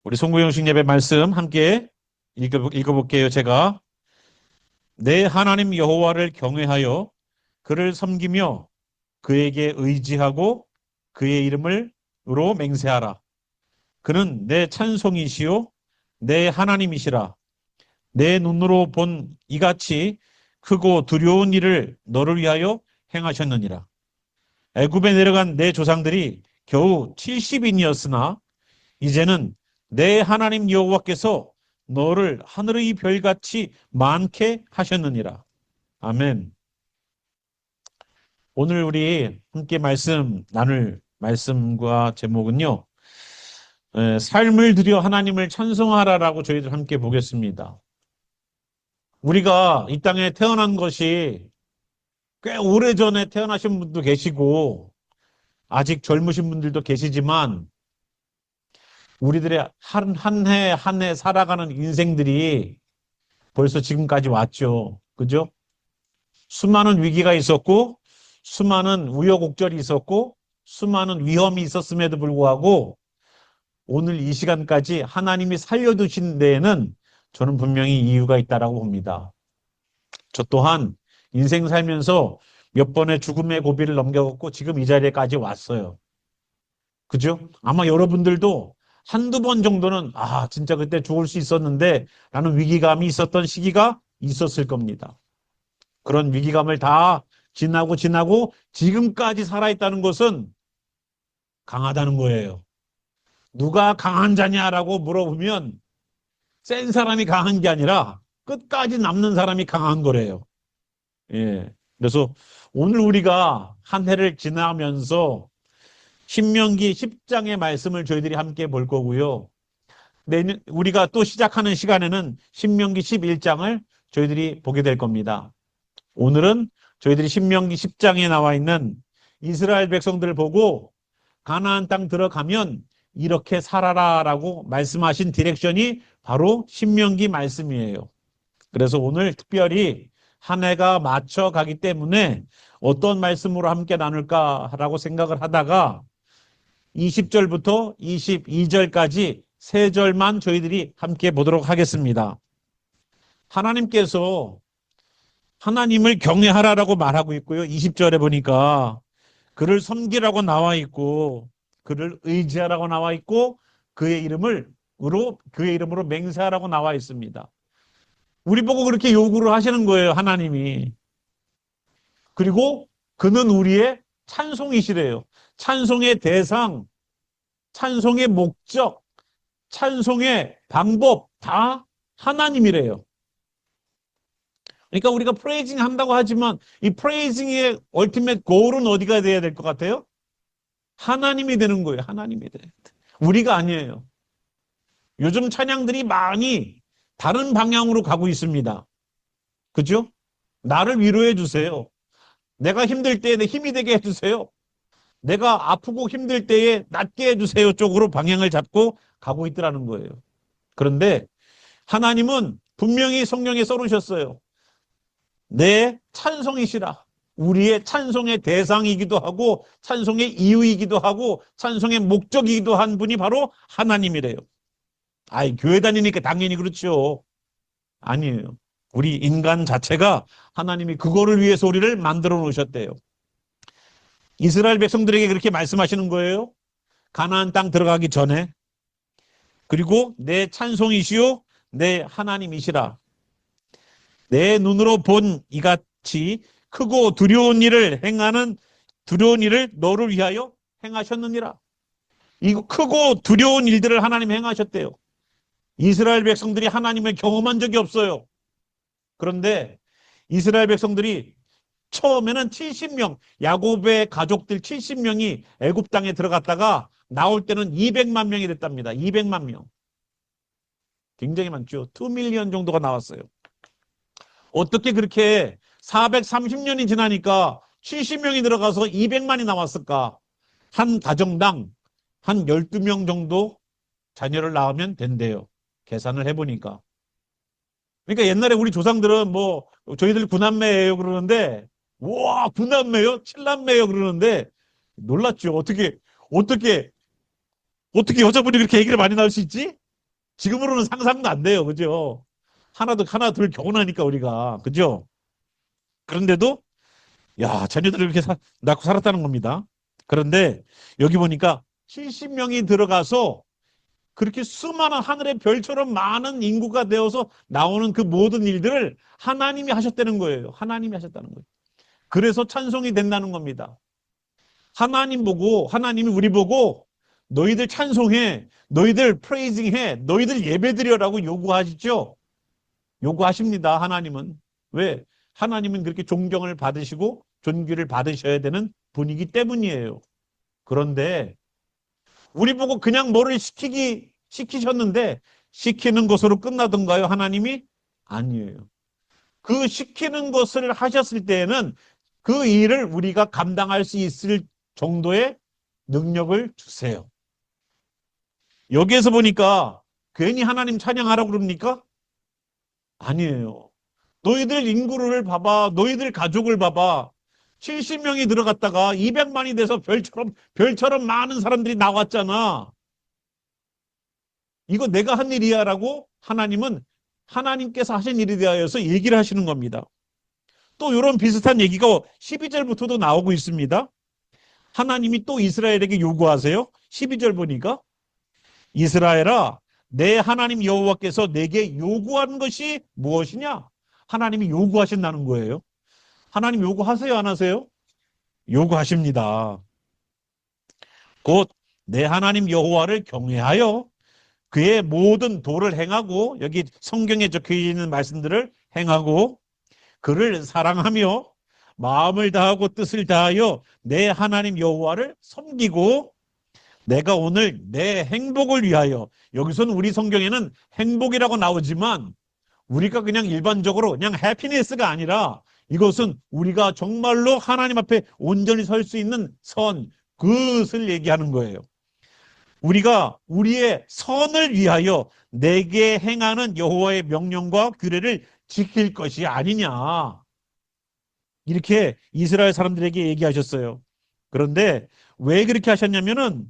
우리 송구영식 예배 말씀 함께 읽어볼게요. 제가 내 하나님 여호와를 경외하여 그를 섬기며 그에게 의지하고 그의 이름으로 맹세하라. 그는 내 찬송이시요 내 하나님이시라. 내 눈으로 본 이같이 크고 두려운 일을 너를 위하여 행하셨느니라. 애굽에 내려간 내 조상들이 겨우 70인이었으나 이제는 내 하나님 여호와께서 너를 하늘의 별같이 많게 하셨느니라. 아멘. 오늘 우리 함께 말씀 나눌 말씀과 제목은요. 삶을 들여 하나님을 찬송하라라고 저희들 함께 보겠습니다. 우리가 이 땅에 태어난 것이 꽤 오래전에 태어나신 분도 계시고 아직 젊으신 분들도 계시지만 우리들의 한 해 한 해 살아가는 인생들이 벌써 지금까지 왔죠. 그죠? 수많은 위기가 있었고 수많은 우여곡절이 있었고 수많은 위험이 있었음에도 불구하고 오늘 이 시간까지 하나님이 살려두신 데에는 저는 분명히 이유가 있다라고 봅니다. 저 또한 인생 살면서 몇 번의 죽음의 고비를 넘겨갔고 지금 이 자리에까지 왔어요. 그죠? 아마 여러분들도 한두 번 정도는 진짜 그때 죽을 수 있었는데 라는 위기감이 있었던 시기가 있었을 겁니다. 그런 위기감을 다 지나고 지금까지 살아있다는 것은 강하다는 거예요. 누가 강한 자냐라고 물어보면 센 사람이 강한 게 아니라 끝까지 남는 사람이 강한 거래요. 예. 그래서 오늘 우리가 한 해를 지나면서 신명기 10장의 말씀을 저희들이 함께 볼 거고요. 우리가 또 시작하는 시간에는 신명기 11장을 저희들이 보게 될 겁니다. 오늘은 저희들이 신명기 10장에 나와 있는 이스라엘 백성들을 보고 가나안 땅 들어가면 이렇게 살아라라고 말씀하신 디렉션이 바로 신명기 말씀이에요. 그래서 오늘 특별히 한 해가 맞춰가기 때문에 어떤 말씀으로 함께 나눌까라고 생각을 하다가 20절부터 22절까지 세 절만 저희들이 함께 보도록 하겠습니다. 하나님께서 하나님을 경외하라라고 말하고 있고요. 20절에 보니까 그를 섬기라고 나와 있고 그를 의지하라고 나와 있고 그의 이름으로 맹세하라고 나와 있습니다. 우리 보고 그렇게 요구를 하시는 거예요. 하나님이. 그리고 그는 우리의 찬송이시래요. 찬송의 대상, 찬송의 목적, 찬송의 방법 다 하나님이래요. 그러니까 우리가 프레이징 한다고 하지만 이 프레이징의 얼티밋 고울은 어디가 돼야 될 것 같아요? 하나님이 되는 거예요. 하나님이 돼. 우리가 아니에요. 요즘 찬양들이 많이 다른 방향으로 가고 있습니다. 그죠? 나를 위로해 주세요. 내가 힘들 때에 내 힘이 되게 해주세요. 내가 아프고 힘들 때에 낫게 해주세요 쪽으로 방향을 잡고 가고 있더라는 거예요. 그런데 하나님은 분명히 성령에 써놓으셨어요. 내 찬송이시라. 우리의 찬송의 대상이기도 하고 찬송의 이유이기도 하고 찬송의 목적이기도 한 분이 바로 하나님이래요. 교회 다니니까 당연히 그렇죠. 아니에요. 우리 인간 자체가 하나님이 그거를 위해서 우리를 만들어 놓으셨대요. 이스라엘 백성들에게 그렇게 말씀하시는 거예요. 가나안 땅 들어가기 전에. 그리고 내 찬송이시요 내 하나님이시라. 내 눈으로 본 이같이 크고 두려운 일을 너를 위하여 행하셨느니라. 이 크고 두려운 일들을 하나님 행하셨대요. 이스라엘 백성들이 하나님을 경험한 적이 없어요. 그런데 이스라엘 백성들이 처음에는 70명, 야곱의 가족들 70명이 애굽 땅에 들어갔다가 나올 때는 200만 명이 됐답니다. 200만 명. 굉장히 많죠. 2밀리언 정도가 나왔어요. 어떻게 그렇게 430년이 지나니까 70명이 들어가서 200만이 나왔을까? 한 가정당 한 12명 정도 자녀를 낳으면 된대요. 계산을 해보니까. 그러니까 옛날에 우리 조상들은 저희들 9남매예요 그러는데 우와 9남매요? 7남매요 그러는데 놀랐죠. 어떻게 여자분이 그렇게 얘기를 많이 나올 수 있지? 지금으로는 상상도 안 돼요. 그죠? 하나, 둘 결혼하니까 우리가. 그죠? 그런데도, 야, 자녀들을 이렇게 낳고 살았다는 겁니다. 그런데 여기 보니까 70명이 들어가서 그렇게 수많은 하늘의 별처럼 많은 인구가 되어서 나오는 그 모든 일들을 하나님이 하셨다는 거예요. 하나님이 하셨다는 거예요. 그래서 찬송이 된다는 겁니다. 하나님이 우리 보고 너희들 찬송해, 너희들 프레이징해, 너희들 예배드려라고 요구하시죠? 요구하십니다, 하나님은. 왜? 하나님은 그렇게 존경을 받으시고 존귀를 받으셔야 되는 분이기 때문이에요. 그런데 우리 보고 그냥 뭐를 시키셨는데 시키는 것으로 끝나던가요, 하나님이? 아니에요. 그 시키는 것을 하셨을 때에는 그 일을 우리가 감당할 수 있을 정도의 능력을 주세요. 여기에서 보니까 괜히 하나님 찬양하라고 그럽니까? 아니에요. 너희들 인구를 봐봐. 너희들 가족을 봐봐. 70명이 들어갔다가 200만이 돼서 별처럼 많은 사람들이 나왔잖아. 이거 내가 한 일이야 라고 하나님은 하나님께서 하신 일에 대하여서 얘기를 하시는 겁니다. 또 이런 비슷한 얘기가 12절부터도 나오고 있습니다. 하나님이 또 이스라엘에게 요구하세요. 12절 보니까 이스라엘아 내 하나님 여호와께서 내게 요구하는 것이 무엇이냐? 하나님이 요구하신다는 거예요. 하나님 요구하세요 안 하세요? 요구하십니다. 곧 내 하나님 여호와를 경외하여 그의 모든 도를 행하고 여기 성경에 적혀 있는 말씀들을 행하고 그를 사랑하며 마음을 다하고 뜻을 다하여 내 하나님 여호와를 섬기고 내가 오늘 내 행복을 위하여 여기서는 우리 성경에는 행복이라고 나오지만 우리가 그냥 일반적으로 그냥 해피니스가 아니라 이것은 우리가 정말로 하나님 앞에 온전히 설 수 있는 선, 그것을 얘기하는 거예요. 우리가 우리의 선을 위하여 내게 행하는 여호와의 명령과 규례를 지킬 것이 아니냐. 이렇게 이스라엘 사람들에게 얘기하셨어요. 그런데 왜 그렇게 하셨냐면은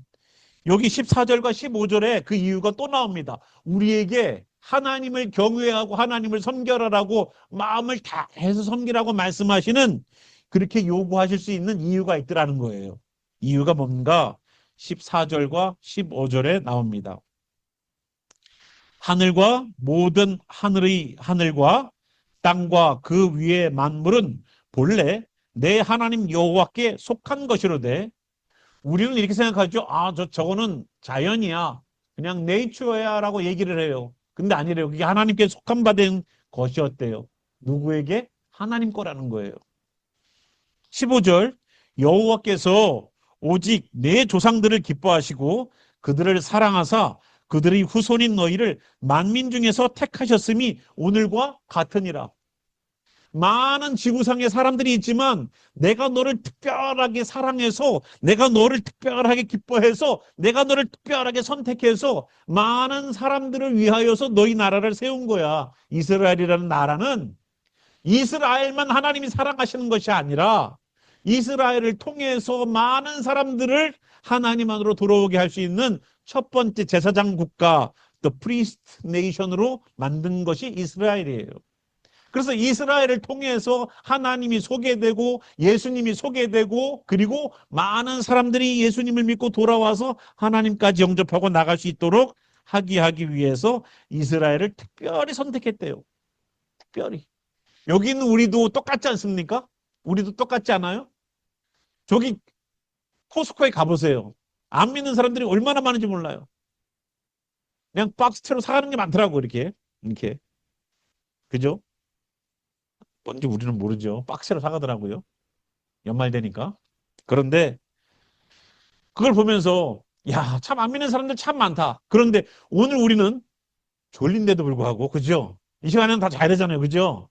여기 14절과 15절에 그 이유가 또 나옵니다. 우리에게 하나님을 경외하고 하나님을 섬겨라라고 마음을 다해서 섬기라고 말씀하시는 그렇게 요구하실 수 있는 이유가 있더라는 거예요. 이유가 뭔가 14절과 15절에 나옵니다. 하늘과 모든 하늘과 땅과 그 위의 만물은 본래 내 하나님 여호와께 속한 것이로되 우리는 이렇게 생각하죠. 저거는 자연이야. 그냥 네이처야 라고 얘기를 해요. 근데 아니래요. 그게 하나님께 속한 받은 것이었대요. 누구에게? 하나님 거라는 거예요. 15절 여호와께서 오직 내 조상들을 기뻐하시고 그들을 사랑하사 그들의 후손인 너희를 만민 중에서 택하셨음이 오늘과 같으니라. 많은 지구상에 사람들이 있지만 내가 너를 특별하게 사랑해서 내가 너를 특별하게 기뻐해서 내가 너를 특별하게 선택해서 많은 사람들을 위하여서 너희 나라를 세운 거야. 이스라엘이라는 나라는 이스라엘만 하나님이 사랑하시는 것이 아니라 이스라엘을 통해서 많은 사람들을 하나님 안으로 돌아오게 할 수 있는 첫 번째 제사장 국가, The Priest Nation으로 만든 것이 이스라엘이에요. 그래서 이스라엘을 통해서 하나님이 소개되고 예수님이 소개되고 그리고 많은 사람들이 예수님을 믿고 돌아와서 하나님까지 영접하고 나갈 수 있도록 하기 위해서 이스라엘을 특별히 선택했대요. 특별히. 여기는 우리도 똑같지 않습니까? 우리도 똑같지 않아요? 저기 코스코에 가보세요. 안 믿는 사람들이 얼마나 많은지 몰라요. 그냥 박스채로 사가는 게 많더라고 이렇게. 그죠? 뭔지 우리는 모르죠. 박스로 사가더라고요. 연말 되니까. 그런데 그걸 보면서 야, 참 안 믿는 사람들 참 많다. 그런데 오늘 우리는 졸린데도 불구하고 그죠? 이 시간에는 다 자야 되잖아요. 그죠?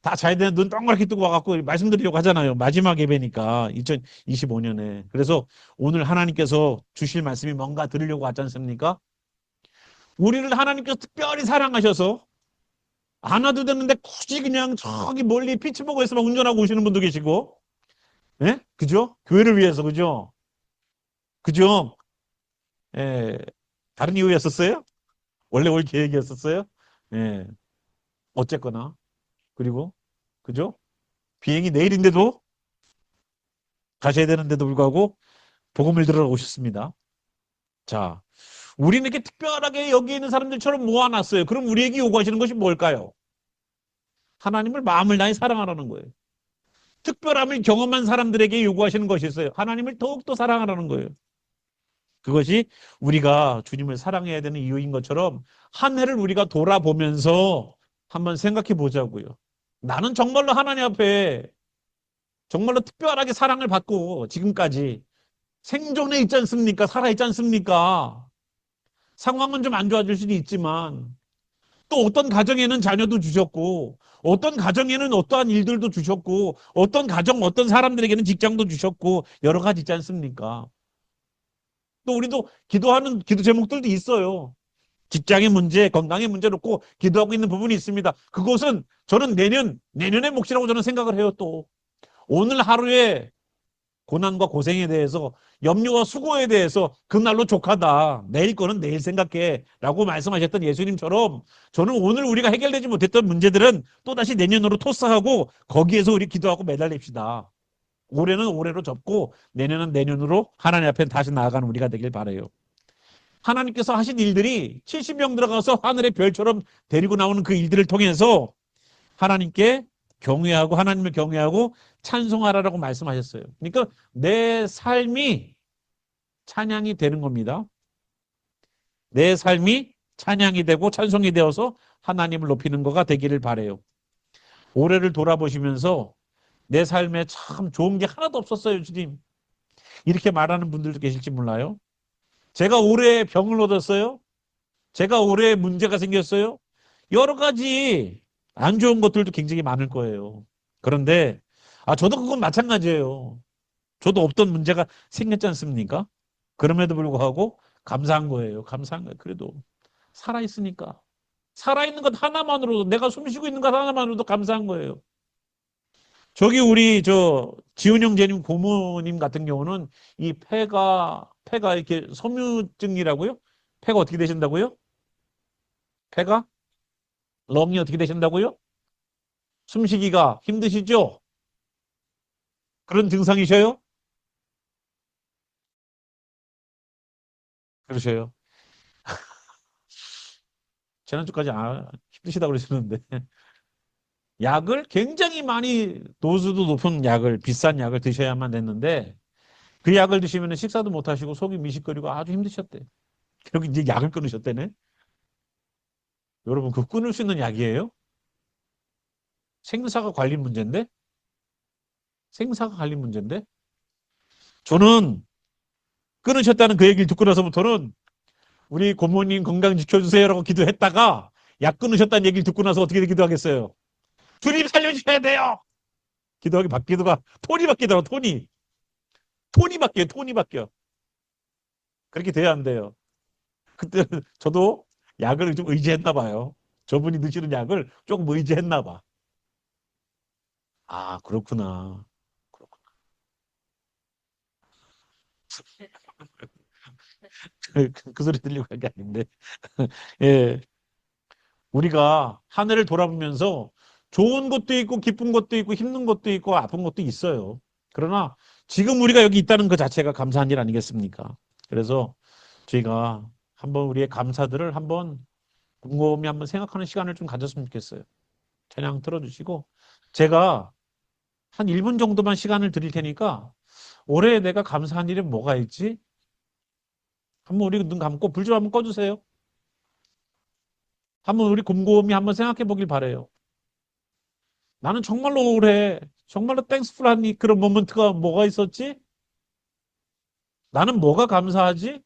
다 자야 되는 눈 동그랗게 뜨고 와갖고 말씀드리려고 하잖아요. 마지막 예배니까 2025년에. 그래서 오늘 하나님께서 주실 말씀이 뭔가 들으려고 하지 않습니까? 우리를 하나님께서 특별히 사랑하셔서 안 와도 되는데 굳이 그냥 저기 멀리 피츠버그에서만 운전하고 오시는 분도 계시고, 예? 그죠? 교회를 위해서, 그죠? 예, 다른 이유였었어요? 원래 올 계획이었었어요? 예. 어쨌거나. 그리고, 그죠? 비행이 내일인데도 가셔야 되는데도 불구하고 복음을 들으러 오셨습니다. 자, 우리는 이렇게 특별하게 여기 있는 사람들처럼 모아놨어요. 그럼 우리에게 요구하시는 것이 뭘까요? 하나님을 마음을 다해 사랑하라는 거예요. 특별함을 경험한 사람들에게 요구하시는 것이 있어요. 하나님을 더욱더 사랑하라는 거예요. 그것이 우리가 주님을 사랑해야 되는 이유인 것처럼 한 해를 우리가 돌아보면서 한번 생각해 보자고요. 나는 정말로 하나님 앞에 정말로 특별하게 사랑을 받고 지금까지 생존해 있지 않습니까? 살아 있지 않습니까? 상황은 좀 안 좋아질 수도 있지만 또 어떤 가정에는 자녀도 주셨고 어떤 가정에는 어떠한 일들도 주셨고 어떤 가정 어떤 사람들에게는 직장도 주셨고 여러 가지 있지 않습니까? 또 우리도 기도하는 기도 제목들도 있어요. 직장의 문제, 건강의 문제 놓고 기도하고 있는 부분이 있습니다. 그것은 저는 내년의 몫이라고 저는 생각을 해요, 또. 오늘 하루의 고난과 고생에 대해서, 염려와 수고에 대해서 그날로 족하다. 내일 거는 내일 생각해. 라고 말씀하셨던 예수님처럼 저는 오늘 우리가 해결되지 못했던 문제들은 또다시 내년으로 토스하고 거기에서 우리 기도하고 매달립시다. 올해는 올해로 접고 내년은 내년으로 하나님 앞에 다시 나아가는 우리가 되길 바라요. 하나님께서 하신 일들이 70명 들어가서 하늘의 별처럼 데리고 나오는 그 일들을 통해서 하나님께 경외하고 하나님을 경외하고 찬송하라라고 말씀하셨어요. 그러니까 내 삶이 찬양이 되는 겁니다. 내 삶이 찬양이 되고 찬송이 되어서 하나님을 높이는 거가 되기를 바라요. 올해를 돌아보시면서 내 삶에 참 좋은 게 하나도 없었어요, 주님. 이렇게 말하는 분들도 계실지 몰라요. 제가 올해 병을 얻었어요. 제가 올해 문제가 생겼어요. 여러 가지 안 좋은 것들도 굉장히 많을 거예요. 그런데 저도 그건 마찬가지예요. 저도 없던 문제가 생겼지 않습니까? 그럼에도 불구하고 감사한 거예요. 감사한 거예요. 그래도 살아있으니까. 살아있는 것 하나만으로도 내가 숨 쉬고 있는 것 하나만으로도 감사한 거예요. 저기 우리 지훈형 제님 고모님 같은 경우는 이 폐가 이렇게 섬유증이라고요? 폐가 어떻게 되신다고요? 폐가 렁이 어떻게 되신다고요? 숨쉬기가 힘드시죠? 그런 증상이셔요? 그러셔요. 지난주까지 힘드시다고 그러시는데 약을 굉장히 많이 도수도 높은 약을 비싼 약을 드셔야만 됐는데 그 약을 드시면 식사도 못 하시고 속이 미식거리고 아주 힘드셨대. 결국 이제 약을 끊으셨대네. 여러분 그 끊을 수 있는 약이에요? 생사가 관리 문제인데? 생사가 관리 문제인데? 저는 끊으셨다는 그 얘기를 듣고 나서부터는 우리 고모님 건강 지켜주세요라고 기도했다가 약 끊으셨다는 얘기를 듣고 나서 어떻게 기도하겠어요? 주님 살려주셔야 돼요. 기도가 톤이 바뀌더라고. 톤이 바뀌어요. 톤이 바뀌어. 그렇게 돼야 안 돼요. 그때 저도 약을 좀 의지했나 봐요. 저분이 드시는 약을 조금 의지했나 봐. 그렇구나. 그 소리 들리고 한 게 아닌데. 예. 우리가 하늘을 돌아보면서 좋은 것도 있고 기쁜 것도 있고 힘든 것도 있고 아픈 것도 있어요. 그러나 지금 우리가 여기 있다는 그 자체가 감사한 일 아니겠습니까? 그래서 저희가 한번 우리의 감사들을 한번 곰곰이 한번 생각하는 시간을 좀 가졌으면 좋겠어요. 찬양 틀어주시고 제가 한 1분 정도만 시간을 드릴 테니까 올해 내가 감사한 일이 뭐가 있지? 한번 우리 눈 감고 불 좀 한번 꺼주세요. 한번 우리 곰곰이 한번 생각해 보길 바래요. 나는 정말로 올해 정말로 땡스풀한 그런 모먼트가 뭐가 있었지? 나는 뭐가 감사하지?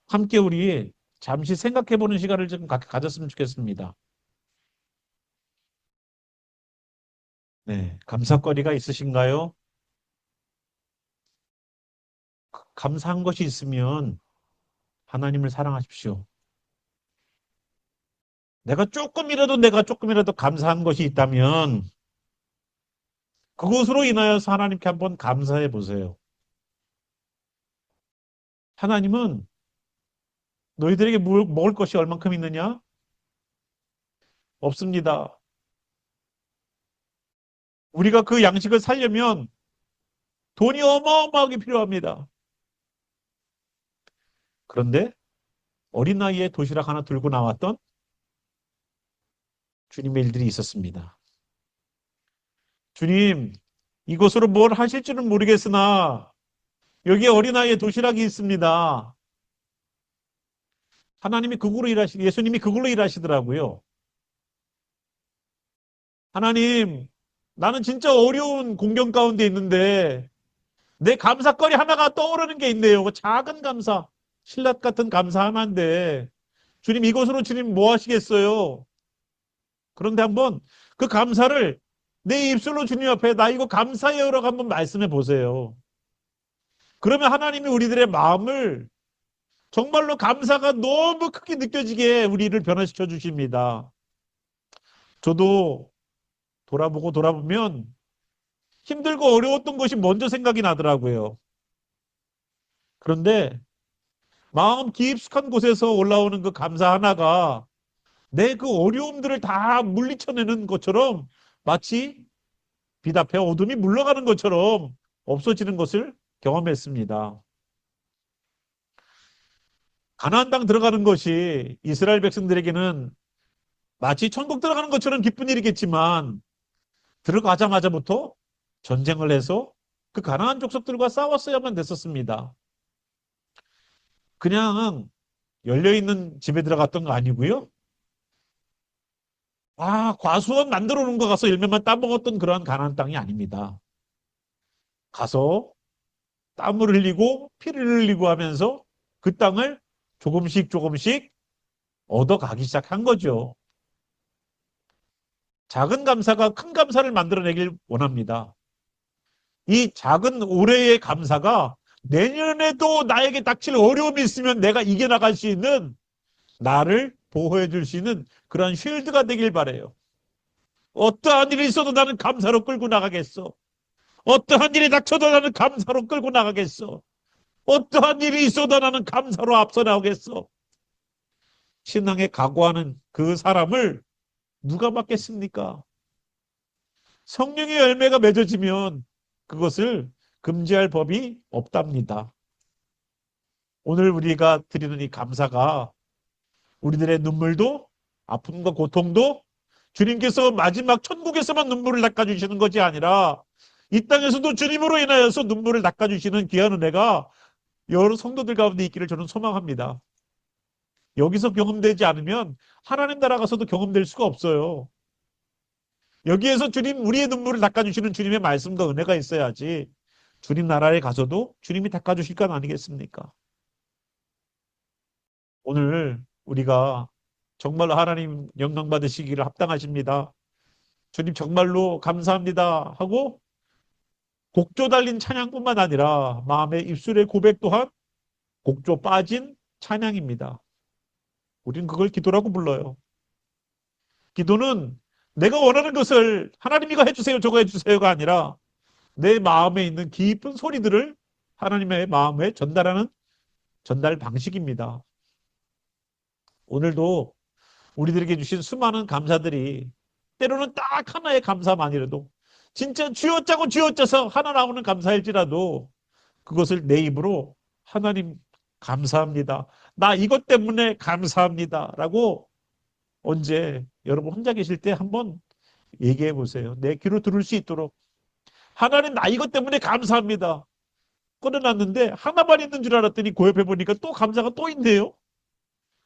함께 우리 잠시 생각해 보는 시간을 좀 가졌으면 좋겠습니다. 네, 감사거리가 있으신가요? 감사한 것이 있으면 하나님을 사랑하십시오. 내가 조금이라도 감사한 것이 있다면 그것으로 인하여서 하나님께 한번 감사해 보세요. 하나님은 너희들에게 먹을 것이 얼만큼 있느냐? 없습니다. 우리가 그 양식을 살려면 돈이 어마어마하게 필요합니다. 그런데 어린 나이에 도시락 하나 들고 나왔던 주님의 일들이 있었습니다. 주님, 이것으로 뭘 하실지는 모르겠으나 여기에 어린아이의 도시락이 있습니다. 예수님이 그걸로 일하시더라고요. 하나님, 나는 진짜 어려운 공경 가운데 있는데 내 감사거리 하나가 떠오르는 게 있네요. 그 작은 감사, 신라 같은 감사 하나인데 주님 이것으로 주님 뭐 하시겠어요? 그런데 한번 그 감사를 내 입술로 주님 앞에 나 이거 감사해요라고 한번 말씀해 보세요. 그러면 하나님이 우리들의 마음을 정말로 감사가 너무 크게 느껴지게 우리를 변화시켜 주십니다. 저도 돌아보면 힘들고 어려웠던 것이 먼저 생각이 나더라고요. 그런데 마음 깊숙한 곳에서 올라오는 그 감사 하나가 내 그 어려움들을 다 물리쳐내는 것처럼 마치 빛 앞에 어둠이 물러가는 것처럼 없어지는 것을 경험했습니다. 가나안 땅 들어가는 것이 이스라엘 백성들에게는 마치 천국 들어가는 것처럼 기쁜 일이겠지만 들어가자마자부터 전쟁을 해서 그 가나안 족속들과 싸웠어야만 됐었습니다. 그냥 열려있는 집에 들어갔던 거 아니고요. 과수원 만들어 놓은 거 가서 열매만 따먹었던 그러한 가나안 땅이 아닙니다. 가서 땀을 흘리고 피를 흘리고 하면서 그 땅을 조금씩 조금씩 얻어가기 시작한 거죠. 작은 감사가 큰 감사를 만들어내길 원합니다. 이 작은 올해의 감사가 내년에도 나에게 닥칠 어려움이 있으면 내가 이겨나갈 수 있는 나를 보호해 줄 수 있는 그런 쉴드가 되길 바래요. 어떠한 일이 있어도 나는 감사로 끌고 나가겠어. 어떠한 일이 닥쳐도 나는 감사로 끌고 나가겠어. 어떠한 일이 있어도 나는 감사로 앞서 나오겠어. 신앙에 각오하는 그 사람을 누가 막겠습니까? 성령의 열매가 맺어지면 그것을 금지할 법이 없답니다. 오늘 우리가 드리는 이 감사가 우리들의 눈물도 아픔과 고통도 주님께서 마지막 천국에서만 눈물을 닦아주시는 것이 아니라 이 땅에서도 주님으로 인하여서 눈물을 닦아주시는 귀한 은혜가 여러 성도들 가운데 있기를 저는 소망합니다. 여기서 경험되지 않으면 하나님 나라 가서도 경험될 수가 없어요. 여기에서 주님 우리의 눈물을 닦아주시는 주님의 말씀과 은혜가 있어야지 주님 나라에 가서도 주님이 닦아주실 건 아니겠습니까? 오늘 우리가 정말로 하나님 영광 받으시기를 합당하십니다. 주님 정말로 감사합니다 하고 곡조 달린 찬양뿐만 아니라 마음의 입술의 고백 또한 곡조 빠진 찬양입니다. 우리는 그걸 기도라고 불러요. 기도는 내가 원하는 것을 하나님 이거 해주세요 저거 해주세요가 아니라 내 마음에 있는 깊은 소리들을 하나님의 마음에 전달하는 전달 방식입니다. 오늘도 우리들에게 주신 수많은 감사들이 때로는 딱 하나의 감사만이라도 진짜 쥐어짜고 쥐어짜서 하나 나오는 감사일지라도 그것을 내 입으로 하나님 감사합니다. 나 이것 때문에 감사합니다. 라고 언제 여러분 혼자 계실 때 한번 얘기해 보세요. 내 귀로 들을 수 있도록 하나님 나 이것 때문에 감사합니다. 꺼내놨는데 하나만 있는 줄 알았더니 고옆에 보니까 또 감사가 또 있네요.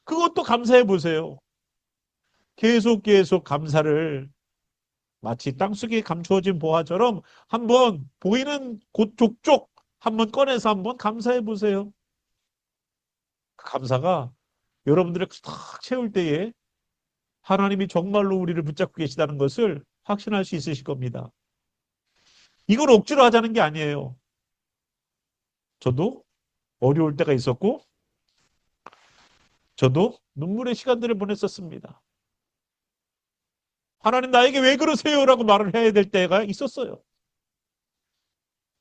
그것도 감사해 보세요. 계속 감사를 마치 땅속에 감추어진 보화처럼 한번 보이는 곳 족족 한번 꺼내서 한번 감사해 보세요. 그 감사가 여러분들을 탁 채울 때에 하나님이 정말로 우리를 붙잡고 계시다는 것을 확신할 수 있으실 겁니다. 이걸 억지로 하자는 게 아니에요. 저도 어려울 때가 있었고 저도 눈물의 시간들을 보냈었습니다. 하나님 나에게 왜 그러세요? 라고 말을 해야 될 때가 있었어요.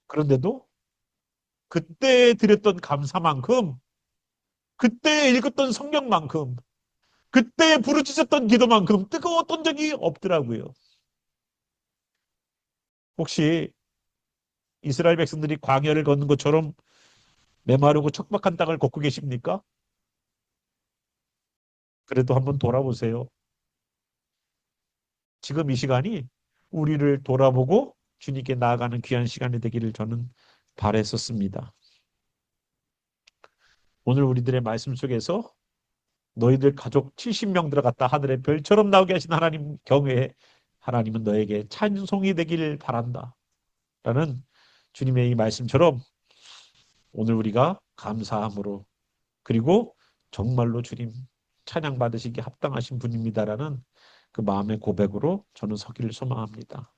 그런데도 그때 드렸던 감사만큼 그때 읽었던 성경만큼, 그때 부르짖었던 기도만큼 뜨거웠던 적이 없더라고요. 혹시 이스라엘 백성들이 광야를 걷는 것처럼 메마르고 척박한 땅을 걷고 계십니까? 그래도 한번 돌아보세요. 지금 이 시간이 우리를 돌아보고 주님께 나아가는 귀한 시간이 되기를 저는 바랬었습니다. 오늘 우리들의 말씀 속에서 너희들 가족 70명 들어갔다 하늘의 별처럼 나오게 하신 하나님 경외에 하나님은 너에게 찬송이 되기를 바란다. 라는 주님의 이 말씀처럼 오늘 우리가 감사함으로 그리고 정말로 주님 찬양 받으시기에 합당하신 분입니다라는 그 마음의 고백으로 저는 서기를 소망합니다.